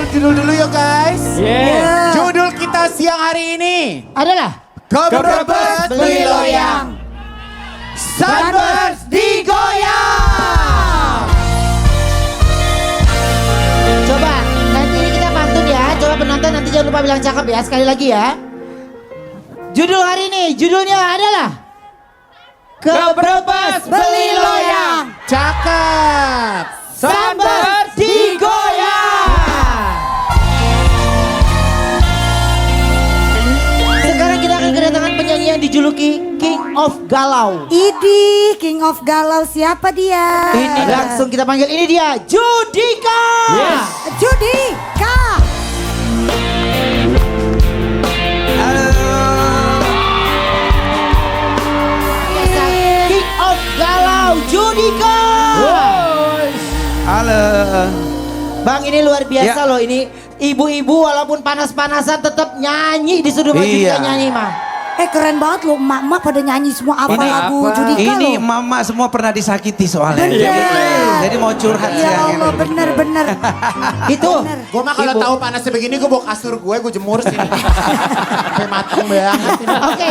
judul dulu ya guys. Yeah. Judul kita siang hari ini adalah Kebrebes beli loyang, Sunburst digoyang. Coba nanti ini kita pantun ya. Coba penonton nanti jangan lupa bilang cakep ya. Sekali lagi ya. Judul hari ini judulnya adalah Kebrebes beli loyang, Cakep. Sunburst digoyang. Sekarang kita akan kedatangan penyanyi yang dijuluki King of Galau. Idi, King of Galau, siapa dia? Ini langsung kita panggil, ini dia Judika. Yes. Judika. King of Galau, Judika. Halo. Bang, ini luar biasa Ya. loh, ini ibu-ibu walaupun panas-panasan tetap nyanyi di studio Judika Iya. nyanyi mah. Keren banget loh, emak-emak pada nyanyi semua apa Ini lagu apa? Judika Ini loh. mama semua pernah disakiti soalnya. Bener. Jadi mau curhat Ya siang Allah, ini. bener-bener. Itu Gue mah kalau Ibu. tahu panasnya begini gue bawa kasur gue jemur sini. Sampai matang banget ini. Oke,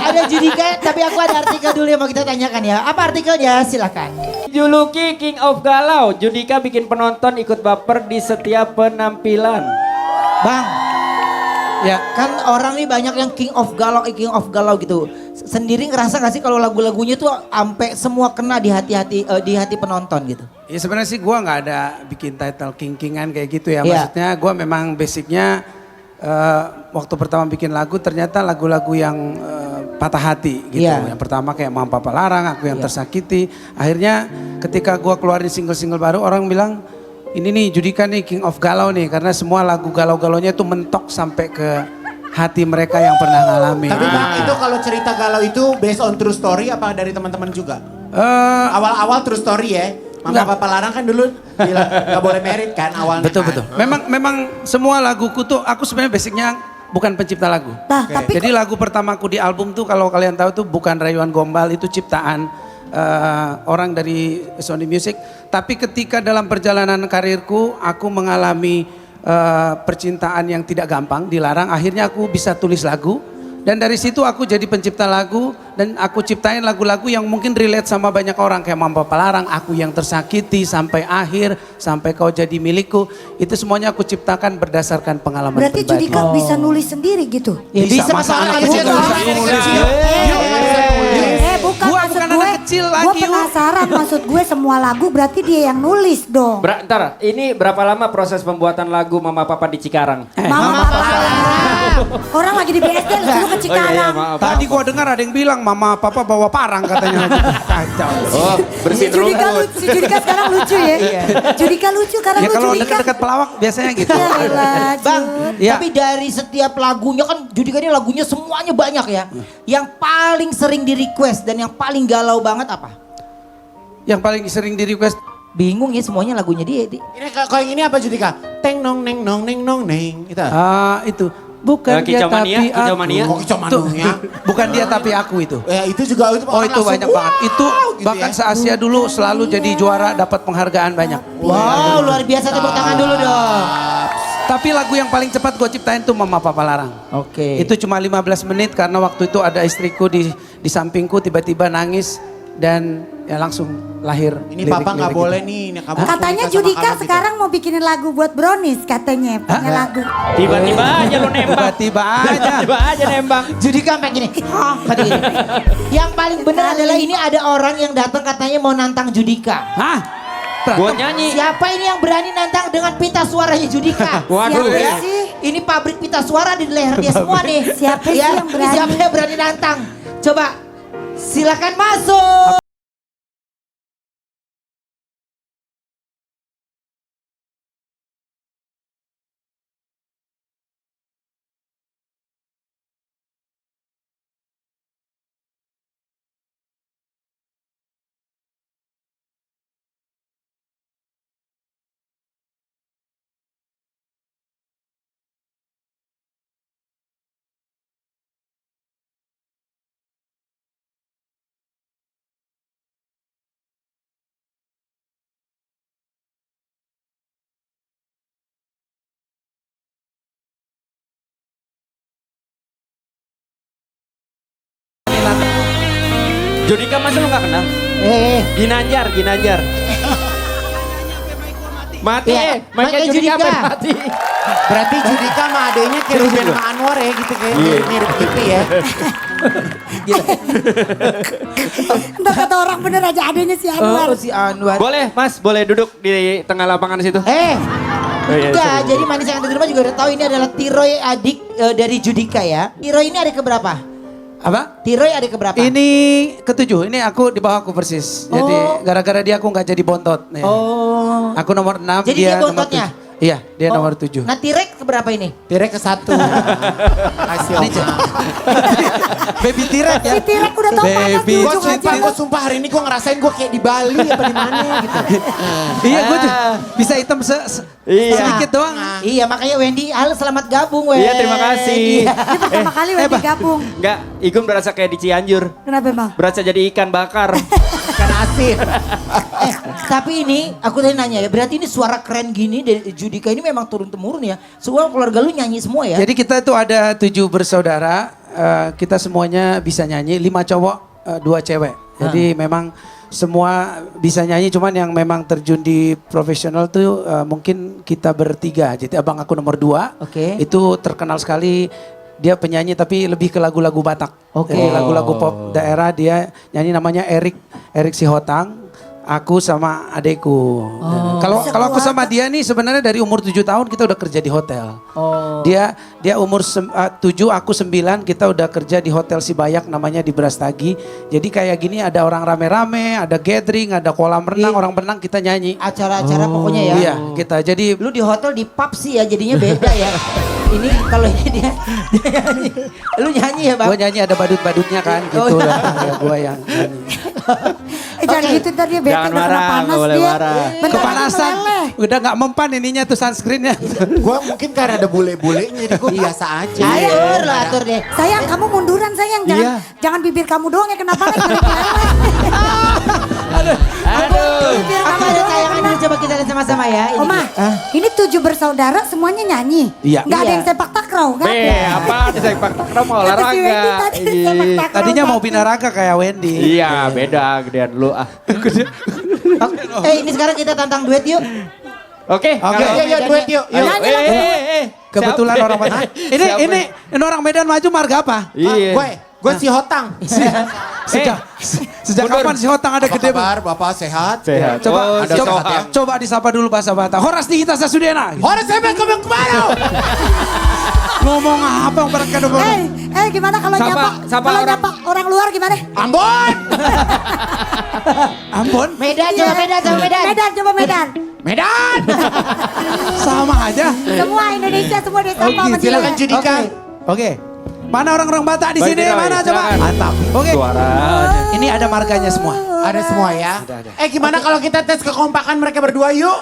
ada Judika, tapi aku ada artikel dulu yang mau kita tanyakan ya. Apa artikelnya? Silakan. Juluki King of Galau, Judika bikin penonton ikut baper di setiap penampilan. Bang, Ya. kan orang nih banyak yang King of Galau gitu. Sendiri ngerasa gak sih kalau lagu-lagunya tuh sampai semua kena di hati penonton gitu? Ya sebenarnya sih gua nggak ada bikin title king-kingan kayak gitu ya. Iya. Maksudnya gua memang basicnya waktu pertama bikin lagu ternyata lagu-lagu yang patah hati gitu. Iya. Yang pertama kayak Mama Papa Larang, Aku Yang Iya. Tersakiti. Akhirnya ketika gua keluarin single-single baru orang bilang ini nih Judika nih King of Galau nih. Karena semua lagu galau-galaunya tuh mentok sampai ke hati mereka yang pernah ngalamin. Tapi bang itu kalau cerita galau itu based on true story apa dari teman-teman juga? Eh, Awal-awal true story ya. Mama Enggak. Papa Larang kan dulu bilang gak boleh merit kan awalnya. Betul kan. betul. Memang semua laguku tuh aku sebenarnya basicnya bukan pencipta lagu. Nah, tapi Jadi lagu pertamaku di album tuh kalau kalian tahu tuh bukan Rayuan Gombal, itu ciptaan orang dari Sony Music. Tapi ketika dalam perjalanan karirku aku mengalami percintaan yang tidak gampang, dilarang. Akhirnya aku bisa tulis lagu. Dan dari situ aku jadi pencipta lagu dan aku ciptain lagu-lagu yang mungkin relate sama banyak orang kayak Mama Papa Larang, Aku Yang Tersakiti, Sampai Akhir, Sampai Kau Jadi Milikku. Itu semuanya aku ciptakan berdasarkan pengalaman berarti pribadi. Judika bisa nulis sendiri gitu? Ya bisa, masa masalah anak kecil kecil tuh. nggak bisa nulis. Bukan Gua maksud bukan gue. anak kecil Gue lagi, Yu. penasaran maksud gue semua lagu berarti dia yang nulis dong. Ntar, ini berapa lama proses pembuatan lagu Mama Papa di Cikarang? Mama Papa Larang. Orang lagi di BSD lu suruh ke Cikarang. maaf. Tadi gua dengar ada yang bilang Mama Papa bawa parang katanya. Kacau. Oh, bersihin Judika rumput. lucu, Judika sekarang lucu ya. Judika lucu karena Ya lu kalau Judika. dekat-dekat pelawak biasanya gitu. Ya elah, Bang, Jud. Ya. tapi dari setiap lagunya kan Judika ini lagunya semuanya banyak ya. Yang paling sering di request dan yang paling galau banget apa? Yang paling sering di request Bingung ya semuanya lagunya dia. Ini kalau yang ini apa Judika? Teng nong neng nong neng nong neng. Itu. itu bukan dia Kicau Mania, tapi Kicau aku. Mania. Oh Kicau Tuh, Mania. bukan dia tapi aku itu. Itu juga itu Oh orang itu langsung, banyak banget. wow, Itu gitu bahkan ya. se-Asia dulu selalu jadi juara, dapat penghargaan banyak. Wow, luar biasa, tepuk tangan dulu dong. Tapi lagu yang paling cepat gue ciptain tuh Mama Papa Larang. Oke. Itu cuma 15 menit karena waktu itu ada istriku di sampingku tiba-tiba nangis dan ya langsung lahir. Ini papa nggak lirik-lirik boleh itu. nih. Ini kamu Katanya nikah sama Judika kamu gitu. sekarang mau bikinin lagu buat Brownies katanya, punya lagu. Tiba-tiba aja lo nembak. Tiba-tiba aja. Tiba-tiba aja nembak. Judika sampai gini. Tadi gini. Yang paling benar adalah ini ada orang yang datang katanya mau nantang Judika. Hah? Buat nyanyi. Siapa ini yang berani nantang dengan pita suaranya Judika? Waduh. Siapa Ya, sih? ini pabrik pita suara di leher dia semua nih. Siapa sih Ya, yang berani? Siapa yang berani nantang? Coba silakan masuk. Judika masa lu gak kenal? Ginanjar. Mati Iya, mainnya mainnya Judika Judika. sampai mati. Berarti Judika sama adenya kayak Ruben sama Anwar ya gitu kayak mirip gitu ya. Entah kata orang bener aja adanya si Anwar. Oh, si Anwar. Boleh Mas, boleh duduk di tengah lapangan situ. iya, sorry. jadi manis yang ada di rumah juga udah tahu ini adalah Tiroy adik dari Judika ya. Tiroy ini adik keberapa? Apa? Tiroy adik keberapa? Ini ketujuh, ini aku di bawah aku persis. Jadi gara-gara dia aku nggak jadi bontot. Nih. Oh. Aku nomor 6, Jadi dia nomor bontotnya? 7. Iya, dia Oh. nomor 7. Nah Tirek keberapa ini? Tirek ke 1. Kasih oma. Baby Tirek ya. Si Tirek udah tau panas di Baby. ujung aja. Gue sumpah hari ini gue ngerasain gue kayak di Bali apa di mana gitu. Iya, gue tuh bisa hitam Iya. sedikit doang. Iya makanya Wendy, halo selamat gabung Wendy. Iya, terima kasih. Iya. Ini pertama kali udah digabung. Enggak, Igun berasa kayak di Cianjur. Kenapa emang? Berasa jadi ikan bakar. Ikan asin. Tapi ini aku tadi nanya ya, berarti ini suara keren gini dari Judika ini memang turun-temurun ya. Semua keluarga lu nyanyi semua ya? Jadi kita tuh ada 7 bersaudara, kita semuanya bisa nyanyi, 5 cowok, 2 cewek. Jadi memang semua bisa nyanyi, cuman yang memang terjun di profesional tuh mungkin kita bertiga. Jadi abang aku nomor 2, Oke. itu terkenal sekali. Dia penyanyi tapi lebih ke lagu-lagu Batak. Oke. Jadi lagu-lagu pop daerah dia nyanyi namanya Erik Sihotang. Aku sama adekku. Kalau aku sama dia nih sebenarnya dari umur 7 tahun kita udah kerja di hotel. Oh. Dia umur 7, aku 9, kita udah kerja di Hotel Sibayak namanya di Brastagi. Jadi kayak gini ada orang rame-rame, ada gathering, ada kolam renang, orang berenang kita nyanyi. Acara-acara pokoknya ya. Iya, kita jadi Lu di hotel di pub sih ya jadinya beda ya. Ini kalau ini dia nyanyi. Lu nyanyi ya Bang? gue nyanyi ada badut-badutnya kan Oh, gitu. iya. Ya, gue yang nyanyi. Jangan Oke. gitu ntar dia bete Jangan udah kena marah, panas nggak boleh dia. marah. Bentar lagi Kepanasan, meleleh. udah nggak mempan ininya tuh sunscreennya. Gue mungkin karena ada bule-bulenya jadi gue biasa aja. Atur lah atur deh. Sayang kamu munduran sayang. Jangan, Iya. jangan bibir kamu doang yang kena panas. Jangan meleleh. Aduh. Bibir Apa kamu ada doang tayangan yang dulu kena. coba kita lihat sama-sama ya. Ini Oma, dia. ini 7 bersaudara semuanya nyanyi. Iya. Nggak ada Iya. yang sepak takraw kan? Apa di sepak takraw mau Kata si Wendy olahraga. tadi sepak Ih. takraw Tadinya mau satu. binaraga kayak Wendy. Iya, beda gedean lu ah. Ini sekarang kita tantang duet yuk. Oke. Oke, kalau- yuk duet yuk. Yuk. Nyanyi lah. Kebetulan Siapa? orang Medan. Siapa? Ini orang Medan maju marga apa? Iya. Gue si Hotang. Sejak mundur. kapan si Hotang ada Apa gede kabar Bapak sehat? Sehat. Coba, Oh, ada coba, Soham. coba disapa dulu bahasa Batak. Horas di kita Sasudena. Orang sampai ke kemana? Ngomong apa yang berkat Gimana kalau Sapa- nyapa, sapa kalau orang- nyapa orang luar gimana? Ambon. Ampun, Medan coba Medan coba Medan. Medan, coba Medan. Medan. sama aja. Semua Indonesia semua disapa Oke, sama dia. Silakan Judika. Oke. Mana orang-orang Batak di Baik, sini? Roy, Mana coba? silakan. Mantap. Oke. Suaranya. Ini ada marganya semua. Ada semua ya. Gimana kalau kita tes kekompakan mereka berdua yuk?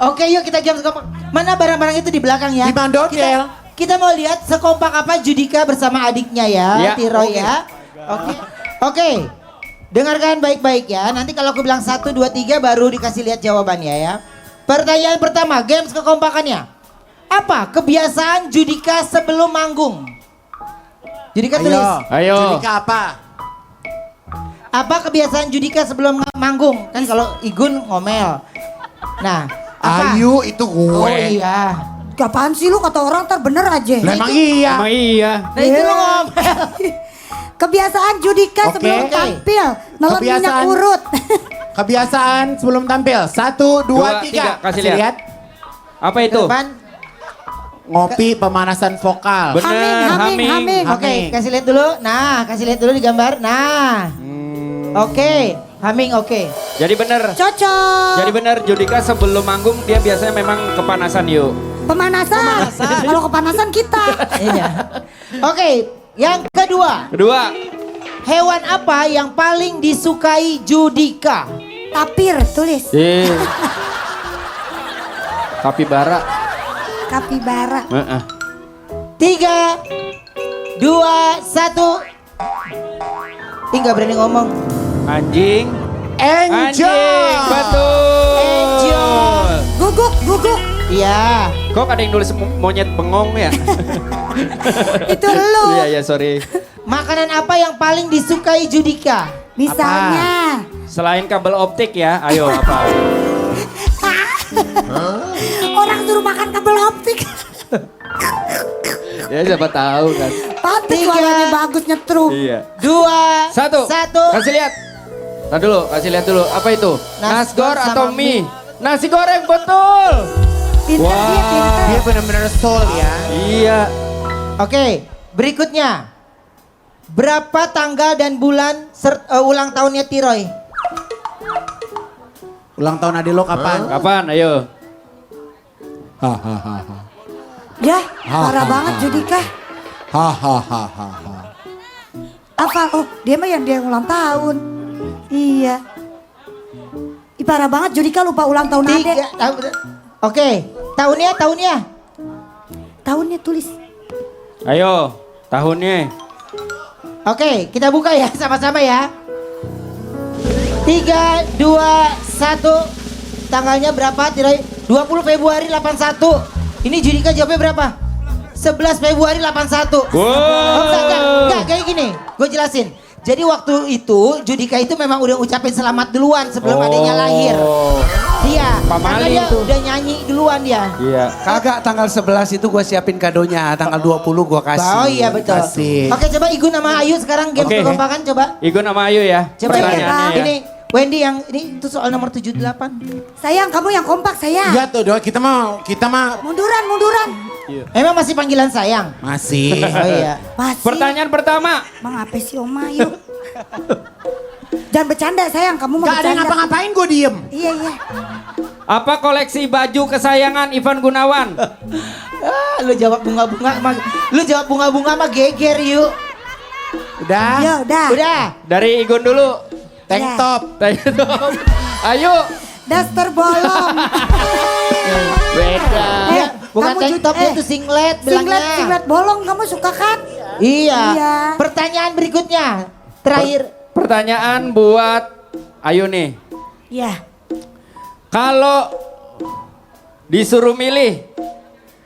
Oke yuk kita jam sekompak. Mana barang-barang itu di belakang ya? Di Mandodel. Kita mau lihat sekompak apa Judika bersama adiknya ya, Ya, Tiroy oke. ya. Oke. Dengarkan baik-baik ya. Nanti kalau aku bilang 1, 2, 3 baru dikasih lihat jawabannya ya. Pertanyaan pertama, games kekompakannya. Apa kebiasaan Judika sebelum manggung? Judika tulis. Ayo. Judika apa? Apa kebiasaan Judika sebelum manggung? Kan kalau Igun ngomel. Nah, apa? Ayu itu gue. Oh iya. Apaan sih lu kata orang ntar bener aja. Lah emang iya. Emang iya. Nah itu lo ngomel. Kebiasaan Judika Oke. sebelum tampil. Nelen minyak Kebiasaan. urut. Kebiasaan sebelum tampil. 1, 2, 3. Kasih lihat. Apa itu? Depan. Ngopi pemanasan vokal. Bener, Humming. Oke, kasih lihat dulu. Nah, kasih lihat dulu di gambar. Nah. Oke, humming oke. Jadi bener. Cocok. Jadi bener Judika sebelum manggung dia biasanya memang kepanasan yuk. Pemanasan. Kalau kepanasan kita. Iya. Oke, yang kedua. Kedua. Hewan apa yang paling disukai Judika? Tapir tulis. Kapibara. Kapibara. 3, 2, 1. Nggak berani ngomong. Anjing. Angel. Anjing. Betul. Angel. Guguk, guguk. Iya. Kok ada yang nulis monyet bengong ya? Itu lu. Iya, sorry. Makanan apa yang paling disukai Judika? Misalnya. Selain kabel optik ya, ayo apa? Orang suruh makan kabel optik. Ya siapa tahu kan. Pantes Tiga. suaranya bagus nyetrum. Iya. 2, Satu. 1. Kasih lihat. Nah dulu, kasih lihat dulu. Apa itu? Nasgor Nasgor atau sama mie? Nasi goreng betul. Pinter dia pinter. Dia benar-benar soul ya. Iya. Oke, berikutnya. Berapa tanggal dan bulan ulang tahunnya Tiroy? Ulang tahun adik lo kapan? Kapan? Ayo. Hahaha. Ya, parah banget Judika. Hahaha. Apa? Oh, dia mah yang dia ulang tahun. Iya. Ih, parah banget Judika lupa ulang tahun adek. 3. Oke, tahunnya. Tahunnya tulis. Ayo. Tahunnya. Oke, kita buka ya sama-sama ya. 3, 2, 1. Tanggalnya berapa Tiroy? 20 Februari 81. Ini Judika jawabnya berapa? 11 Februari 81. Wow. Enggak, kayak gini. Gue jelasin. Jadi waktu itu Judika itu memang udah ucapin selamat duluan sebelum adanya lahir. Dia, Pak karena Mali dia itu. udah nyanyi duluan dia. Iya. Kagak, tanggal 11 itu gue siapin kadonya, tanggal 20 gue kasih. Oh iya betul. Kasih. Oke, coba Igun sama Ayu sekarang game Oke. kekompakan coba. Igun sama Ayu ya. Coba Pertanyaannya ya. ini Wendy yang ini itu soal nomor 78. Sayang, kamu yang kompak sayang. Enggak tuh dong, kita mah Munduran. Emang masih panggilan sayang? masih. Oh iya. Masih. Pertanyaan pertama. Bang apa sih Oma yuk. Jangan bercanda sayang, kamu mau Gak ada yang bercanda. ngapa-ngapain gue diem. Iya. Apa koleksi baju kesayangan Ivan Gunawan? Lu jawab bunga-bunga mah geger yuk. Udah. Ya udah. Udah. Dari Igun dulu. Tank Ya. top. Ayo. Daster bolong. Beda. Iya, bukan kamu tank ju- top itu singlet bilangnya. Singlet bolong kamu suka kan? Iya. Iya. Pertanyaan berikutnya. Terakhir. Pertanyaan buat Ayu nih. Iya. Kalau disuruh milih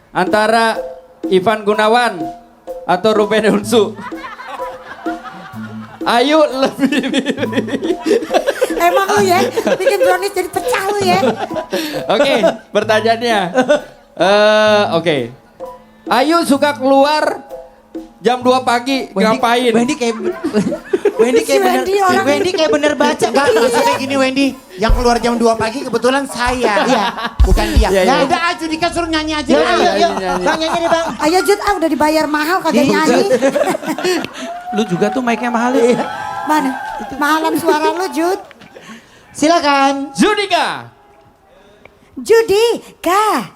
antara Ivan Gunawan atau Ruben Onsu, Ayu lebih milih. Emang lu ya bikin brownies jadi pecah lu ya. Oke, pertanyaannya. Oke. Ayu suka keluar jam 2 pagi ngapain? Wendy kayak Wendy kayak Si bener Wendy orang- Wendy kayak bener baca. Enggak, maksudnya gini Wendy, yang keluar jam 2 pagi kebetulan saya. Iya. Bukan dia. Iya, iya. Ya udah aja Dika suruh nyanyi aja. Yuk, lah. yuk. Bang nyanyi deh bang. Ayo Jud, udah dibayar mahal kagak Iya. nyanyi. Lu juga tuh mic-nya mahal ya? Mana? Mahalan suara lu Jud. Silakan. Judika. Judika.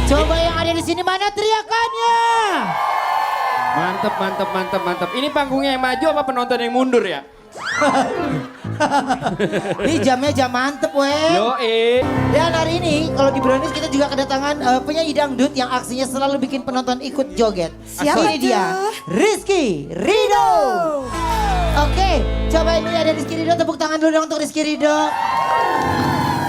Coba yang ada di sini mana teriakannya? Mantep, mantep, mantep, mantep. Ini panggungnya yang maju apa penonton yang mundur ya? Ini jamnya jam mantep weh. Yoi. Dan hari ini kalau di Brownies kita juga kedatangan penyanyi dangdut yang aksinya selalu bikin penonton ikut joget. Siapa Ini dia tuh? Rizky Ridho. Oke, coba ini ada Rizky Ridho, tepuk tangan dulu dong untuk Rizky Ridho.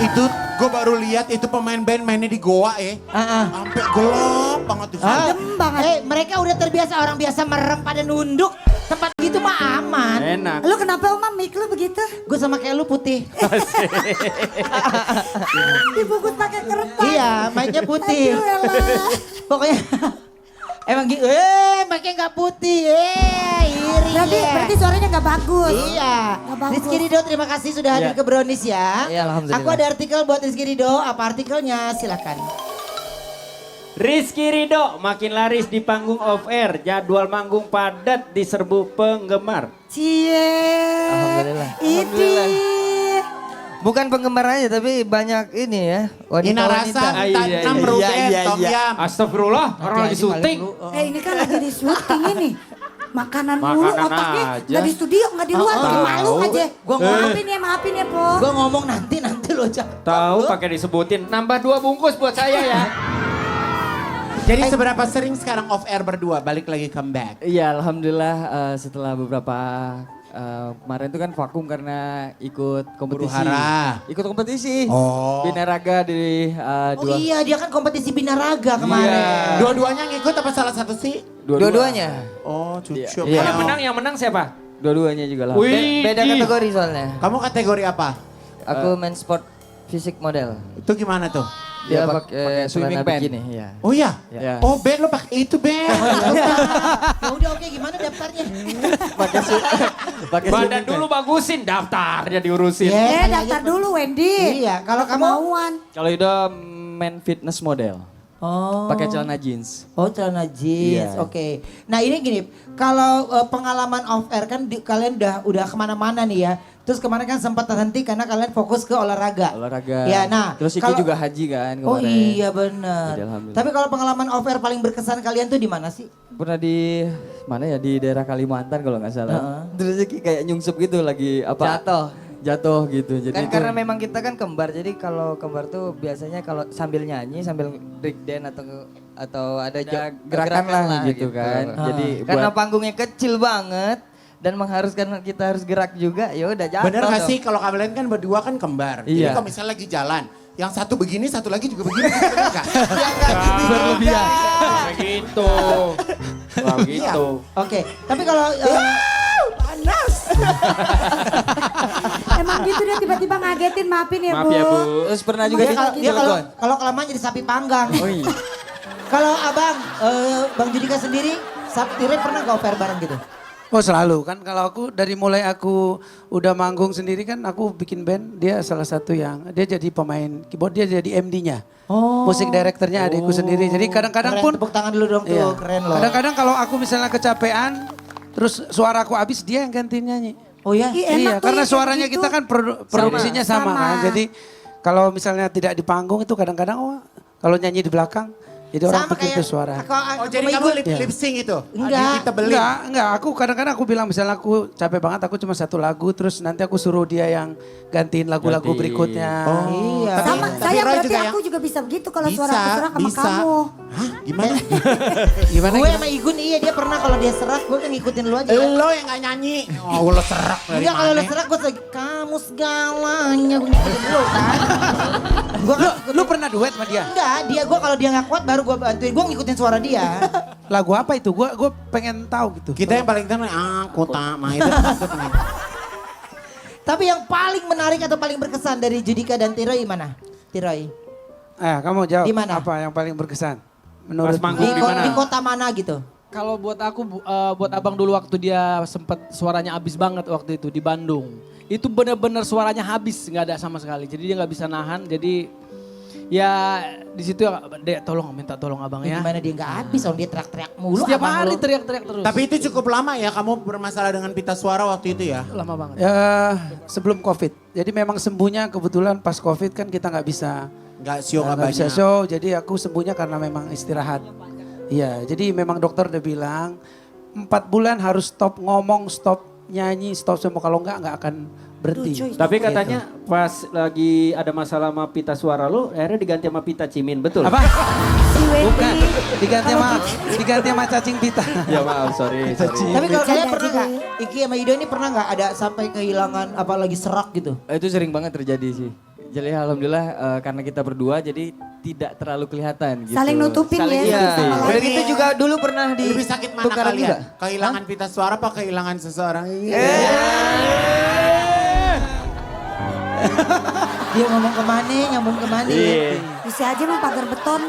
Itu gue baru lihat itu pemain band mainnya di Goa Sampai gelap banget di sana. Adem banget. Mereka udah terbiasa, orang biasa merem pada nunduk. Tempat gitu mah aman. Enak. Lu kenapa Oma mic lu begitu? Gue sama kayak lu putih. Dibungkus pakai kertas. Iya, mic-nya putih. Aduh, elah. Pokoknya emang gitu. Mic-nya nggak putih. Iri. Berarti suaranya nggak bagus. Iya. Nggak bagus. Rizky Ridho terima kasih sudah hadir Iya. ke Brownies ya. Iya, alhamdulillah. Aku ada artikel buat Rizky Ridho. Apa artikelnya? Silakan. Rizky Ridho makin laris di panggung off air. Jadwal manggung padat diserbu penggemar. Cie. Alhamdulillah. Idi. Bukan penggemar aja tapi banyak ini ya. Ina rasa, Ah, iya, iya, tanam iya. Ruden, Tom Yam. Astagfirullah, orang lagi syuting. Ini kan lagi di syuting ini. Makanan mulu Makanan otaknya aja. nggak di studio nggak di luar bikin malu aja. Gua ngomong- Maafin ya Po. Gue ngomong nanti lo Cak. Tahu pakai disebutin. Nambah 2 bungkus buat saya ya. Jadi seberapa sering sekarang off air berdua, balik lagi comeback? Iya, alhamdulillah setelah beberapa kemarin itu kan vakum karena ikut kompetisi. Huru-hara. Ikut kompetisi. Oh. Binaraga di Oh dua. iya dia kan kompetisi binaraga kemarin. Dua-duanya ngikut apa salah satu sih? Dua-duanya. Oh, cucu. Iya. Yang menang siapa? Dua-duanya juga lah. Wih. Beda kategori soalnya. Kamu kategori apa? Aku main sport fisik model. Itu gimana tuh? Dia pakai swimming celana band. bikini, iya. Oh iya? Ya. Oh Ben lo pakai itu Ben. Ya udah oke gimana daftarnya? Pakai Badan swimming dulu bagusin, daftarnya diurusin. Daftar dulu Wendy. Iya kalau kamu. Kemauan. band. Kalau itu main fitness model. Oh. Pakai celana jeans. Oh celana jeans, Iya. oke. Nah ini gini, kalau pengalaman off air kan kalian udah kemana-mana nih ya. Terus kemarin kan sempat terhenti karena kalian fokus ke olahraga. Olahraga. Ya, nah. Terus Iki kalau- juga haji kan kemarin. Oh iya benar. Jadi, alhamdulillah. Tapi kalau pengalaman off air paling berkesan kalian tuh di mana sih? Pernah di mana ya, di daerah Kalimantan kalau nggak salah. Terus Iki kayak nyungsep gitu lagi apa? Jatuh gitu. Jadi Kan itu- karena memang kita kan kembar, jadi kalau kembar tuh biasanya kalau sambil nyanyi, sambil break dance atau ada gerakan lah gitu kan. Jadi karena buat panggungnya kecil banget dan mengharuskan kita harus gerak juga, ya udah jatuh. Bener gak dong. sih kalau kalian kan berdua kan kembar. Jadi Iya. kalau misalnya lagi jalan, yang satu begini, satu lagi juga begini. Bener gak? Berlebihan. Begitu. Wah, gitu. Oke, tapi kalau Emang gitu dia tiba-tiba ngagetin, maafin ya Maaf Bu. ya Bu. Terus pernah juga di dia kalau Cilegon. kalau kelamaan jadi sapi panggang. Oh iya. Kalau abang, Bang Judika sendiri, Tire pernah gak off air bareng gitu? Oh selalu kan kalau aku dari mulai aku udah manggung sendiri kan aku bikin band, dia salah satu yang dia jadi pemain keyboard, dia jadi MD-nya. Oh. Musik direkturnya adikku sendiri. Jadi kadang-kadang Keren, pun tepuk tangan dulu dong tuh, iya. keren loh. Kadang-kadang kalau aku misalnya kecapean terus suara aku habis, dia yang gantiin nyanyi. Oh ya? Ih, enak Iya, tuh karena ya kayak suaranya begitu. kita kan produksinya sama kan. Sama. Jadi kalau misalnya tidak di panggung itu kadang-kadang kalau nyanyi di belakang jadi orang Sama pikir kayak itu suara. Oh jadi kamu lip sync itu? Enggak. Kita beli. Enggak, aku kadang-kadang aku bilang misalnya aku capek banget, aku cuma satu lagu, terus nanti aku suruh dia yang gantiin lagu-lagu Gantiin. berikutnya. Iya. Sama, Tapi saya Roy berarti juga aku juga bisa begitu kalau Bisa, suara aku serak sama bisa. kamu. Hah? Gimana? Gimana? Gue sama Igun iya dia pernah kalau dia serak gue kan ngikutin lu aja. Lo yang gak nyanyi. Oh lo serak dari Enggak kalau lu mana? serak gue lagi kamu segalanya gue ngikutin lu kan. Gue kan Lu pernah duet sama dia? enggak dia gue kalau dia nggak kuat baru gue bantuin gue ngikutin suara dia. Lagu apa itu? Gue pengen tahu gitu. Kita yang paling tahu aku tak main. Itu pengen. Tapi yang paling menarik atau paling berkesan dari Judika dan Tiroy mana? Tiroy. Kamu jawab. Di mana? Apa yang paling berkesan? Menurut Pas manggung di mana? Di kota mana gitu? Kalau buat aku, buat abang dulu waktu dia sempet suaranya habis banget waktu itu di Bandung. Itu bener-bener suaranya habis, nggak ada sama sekali. Jadi dia nggak bisa nahan. Jadi ya di situ ya, Dek tolong minta tolong abang ya. Gimana dia nggak habis orang dia teriak-teriak mulu. Setiap abang hari lu. teriak-teriak terus. Tapi itu cukup lama ya kamu bermasalah dengan pita suara waktu itu ya? Lama banget. sebelum COVID. Jadi memang sembuhnya kebetulan pas COVID kan kita nggak bisa Nggak show nggak nggak bisa banyak. show. Jadi aku sembuhnya karena memang istirahat. Iya, jadi memang dokter udah bilang 4 bulan harus stop ngomong, stop nyanyi, stop semua. Kalau nggak akan berhenti. Tuh, cuy. Tapi katanya pas lagi ada masalah sama pita suara lu, akhirnya diganti sama pita cimin, betul? Apa? Si Wendy. Bukan, diganti sama cacing pita. Ya maaf, sorry. Tapi kalau kalian Bercanda pernah juga. nggak? Iki sama Ido ini pernah nggak ada sampai kehilangan apalagi serak gitu? Itu sering banget terjadi sih. Jadi alhamdulillah karena kita berdua jadi tidak terlalu kelihatan gitu. Saling nutupin Saling ya, nutupin. satu sama Dan lain. itu juga dulu pernah di Lebih sakit mana tukaran kalian? juga. Kehilangan pita suara apa kehilangan seseorang? Dia ngomong kemana, nyambung kemana. Iya. Bisa aja mau pagar beton.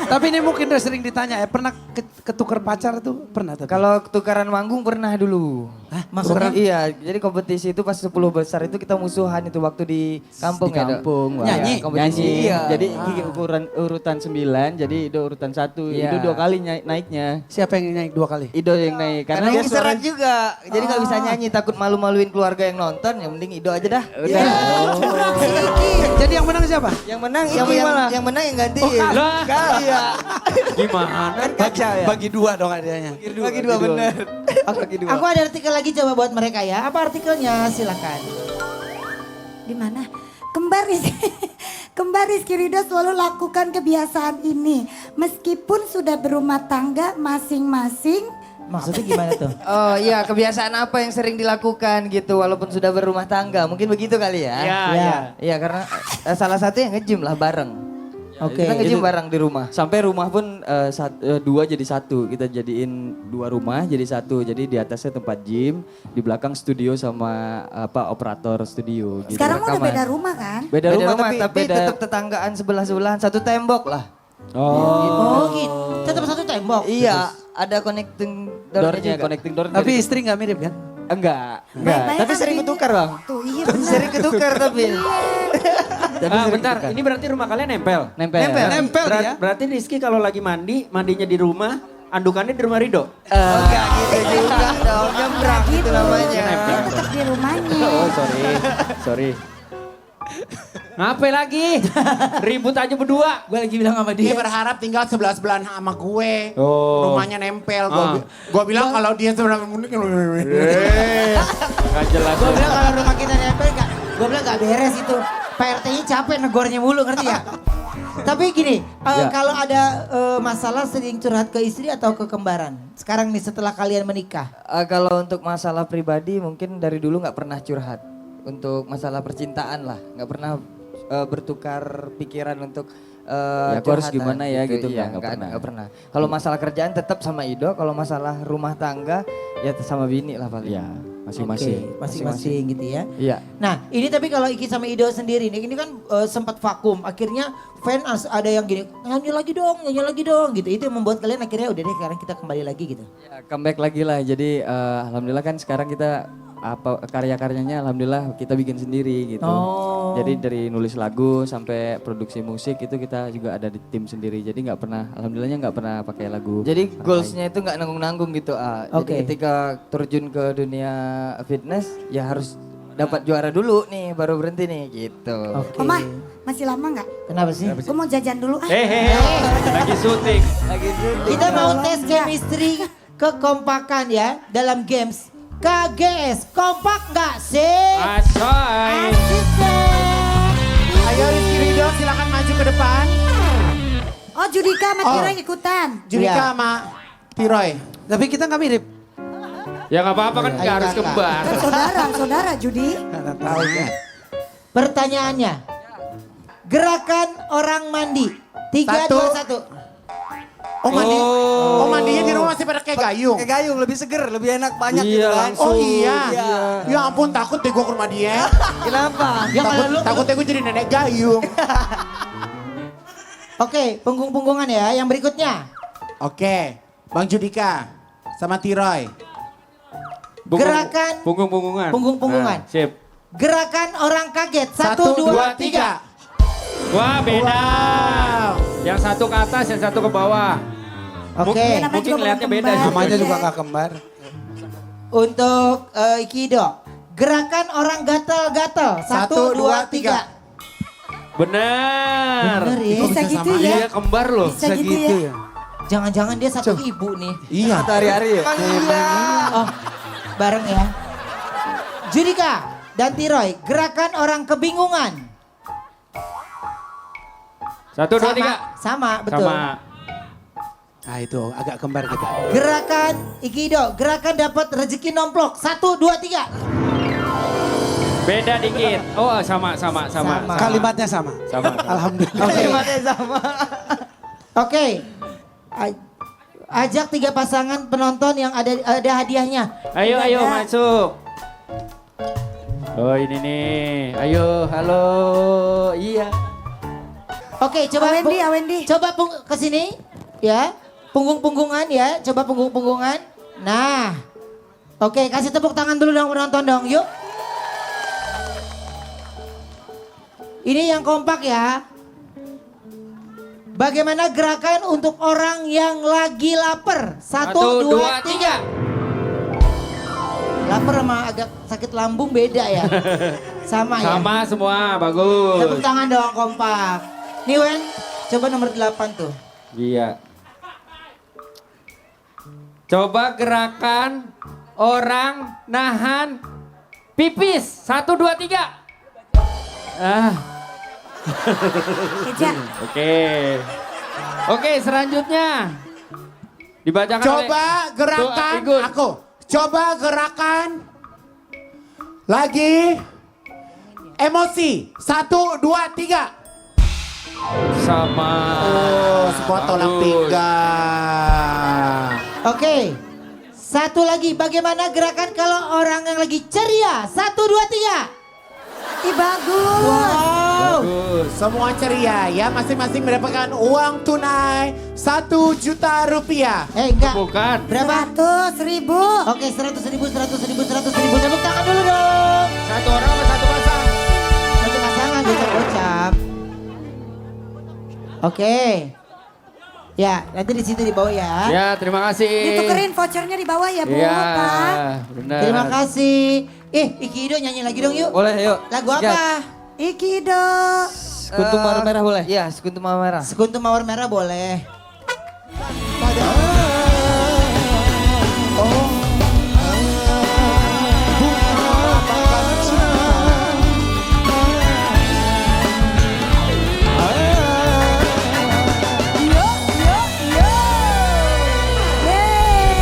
Tapi ini mungkin udah sering ditanya ya, pernah ketukar pacar tuh? Pernah tuh? Kalau tukaran manggung pernah dulu. Maksudnya? Iya, jadi kompetisi itu pas 10 besar itu kita musuhan itu waktu di kampung Di ya. Dok? kampung. Wah. Nyanyi? Kompetisi. Nyanyi. Iya. Jadi Kiki urutan 9, jadi Ido urutan 1. Iya. Ido 2 kali naiknya. Siapa yang naik 2 kali? Ido yang naik. Karena dia Kiki serat juga, jadi nggak bisa nyanyi, takut malu-maluin keluarga yang nonton, yang mending Ido aja dah. Udah. Jadi yang menang siapa? Yang menang Iki malah. Yang menang yang gantiin. Lah. Iya. Gimana? Kan kacau ya. Bagi 2 dong hadiahnya. Bagi dua bener. Bagi dua. Aku ada artikel lagi coba buat mereka ya. Apa artikelnya? Silakan. Di mana? Kembar Rizky Ridho selalu lakukan kebiasaan ini. Meskipun sudah berumah tangga masing-masing. Maksudnya gimana tuh? Oh iya, kebiasaan apa yang sering dilakukan gitu walaupun sudah berumah tangga. Mungkin begitu kali ya. Iya, Ya. iya. Iya, karena salah satu yang nge-gym lah bareng. Oke. Kita nge-gym Itu- bareng di rumah. Sampai rumah pun 2 jadi 1. Kita jadiin 2 rumah jadi 1. Jadi di atasnya tempat gym, di belakang studio sama operator studio gitu. Sekarang udah rekaman. beda rumah kan? Beda, Beda rumah, rumah, tapi beda. tetap tetanggaan sebelah-sebelahan, satu tembok lah. Oh gitu. Tetap satu tembok. Iya, ada connecting doornya Doornya, juga. connecting door. Tapi istri nggak mirip kan? enggak. Baik-baik Tapi kan sering ini? ketukar bang. Tuh iya benar. Sering ketukar tapi. Bentar, ini berarti rumah kalian nempel? Nempel. Nempel dia. Berarti Rizky kalau lagi mandinya di rumah, andukannya di rumah Rido? Enggak gitu juga dong, nyebrang Gitu. itu namanya. Dia tetap di rumahnya. Oh sorry. Ngapain lagi? Ribut aja berdua. Gue lagi bilang sama Dia dia. berharap tinggal sebelah-sebelahan sama gue. Oh. Rumahnya nempel. Ah. Gue bilang kalau dia sebelah Gak jelas. Gue bilang kalau rumah kita nempel gak. Gue bilang gak beres itu. PRT-nya capek negornya mulu ngerti ya? Tapi gini, kalau ada masalah sering curhat ke istri atau ke kembaran? Sekarang nih setelah kalian menikah. Kalau untuk masalah pribadi mungkin dari dulu nggak pernah curhat. Untuk masalah percintaan lah, nggak pernah bertukar pikiran untuk Ya, aku harus curhatan gimana ya gitu, Iya, nggak pernah. nggak pernah. Kalau masalah kerjaan tetap sama Ido, kalau masalah rumah tangga ya sama bini lah paling. Ya, masing-masing. Oke, masing-masing gitu ya. Iya. Nah ini tapi kalau Iki sama Ido sendiri nih, ini kan sempat vakum. Akhirnya fans ada yang gini, nyanyi lagi dong gitu. Itu yang membuat kalian akhirnya udah deh sekarang kita kembali lagi gitu. Ya, comeback lagi lah. Jadi alhamdulillah kan sekarang kita karya-karyanya alhamdulillah kita bikin sendiri gitu. Oh. Jadi dari nulis lagu sampai produksi musik itu kita juga ada di tim sendiri. Jadi nggak pernah, alhamdulillahnya nggak pernah pakai lagu. Jadi goalsnya itu nggak nanggung-nanggung gitu. Oke. Jadi ketika terjun ke dunia fitness ya harus dapat juara dulu nih baru berhenti nih gitu. Oke. Oma, masih lama nggak? Kenapa sih? Gue mau jajan dulu. Hehehe, lagi syuting. Kita mau tes chemistry kekompakan ya dalam games. KGS, kompak nggak sih? Asoy. Asik deh. Ayo Rizky Ridho silakan maju ke depan. Oh Judika sama Oh. Tira ikutan. Judika Iya. sama Tiroy. Tapi kita nggak mirip. Ya nggak apa-apa kan nggak harus kakak. kembar. Kan saudara Judi. Nggak tahu ya. Pertanyaannya, gerakan orang mandi. 3, 2, 1. Oh mandinya di rumah masih pada kayak gayung. Kayak gayung lebih seger, lebih enak banyak Iya, gitu kan. langsung. Oh iya. Ya ampun takut deh gue ke rumah dia. Kenapa? Ya kalau lu Takutnya gue jadi nenek gayung. Oke, punggung-punggungan ya. Yang berikutnya. Oke, Bang Judika sama Tiroy. Gerakan Punggung-punggungan. Punggung-punggungan. Nah, sip. Gerakan orang kaget. 1, 2, 3. Wah beda. Yang satu ke atas, yang satu ke bawah. Oke. Namanya Mungkin juga lihatnya belum beda. kembar. Namanya Iya. juga nggak kembar. Untuk Ikido. Gerakan orang gatal-gatal. 1, 2, 3. Benar. Bener ya. Bisa gitu ya. Iya kembar loh. Bisa gitu ya. Jangan-jangan dia satu ibu nih. Iya. Hari-hari ya? Oh, bareng ya. Judika dan Tiroy, gerakan orang kebingungan. 1, 2, 3. Sama, betul. Sama. Nah itu agak kembar kita. Gerakan Ikido, gerakan dapat rezeki nomplok. 1, 2, 3. Beda dikit. Oh sama. Sama. Kalimatnya sama. Sama. Alhamdulillah. Kalimatnya sama. Oke. Ajak 3 pasangan penonton yang ada hadiahnya. Ayo masuk. Oh ini nih. Ayo, halo. Iya. Oke, coba Awendi, Awendi. Coba ke sini ya. Punggung-punggungan ya. Coba punggung-punggungan. Nah. Oke, kasih tepuk tangan dulu dong penonton dong. Yuk. Ini yang kompak ya. Bagaimana gerakan untuk orang yang lagi lapar? 1, 2, 3. Lapar sama agak sakit lambung beda ya. Sama ya. Sama semua, bagus. Tepuk tangan dong kompak. Nih Wen, coba nomor 8 tuh. Iya. Coba gerakan orang nahan pipis. 1, 2, 3. Eja. Oke, selanjutnya. Dibacakan Coba oleh gerakan Igun. aku. Coba gerakan lagi emosi. 1, 2, 3. Sama. Oh, semua tolak Bagus. pinggang. Oke. Satu lagi, bagaimana gerakan kalau orang yang lagi ceria? 1, 2, 3. Ih bagus. Wow. Bagus. Semua ceria ya, masing-masing mendapatkan uang tunai 1 juta rupiah. Enggak. Bukan. Berapa? 100.000. Oke, 100.000, 100.000, 100.000. Tepuk tangan dulu dong. Satu orang sama satu pasang. Satu pasangan, gocap-gocap. Oke. Ya, nanti di situ di bawah ya. Ya, terima kasih. Ditukerin vouchernya di bawah ya Bu, Iya, Pak. benar. Terima kasih. Ikido nyanyi lagi dong yuk. Boleh yuk. Lagu apa? Ikido. Sekutu Mawar Merah boleh? Iya, Sekutu Mawar Merah. Sekutu Mawar Merah boleh. Pada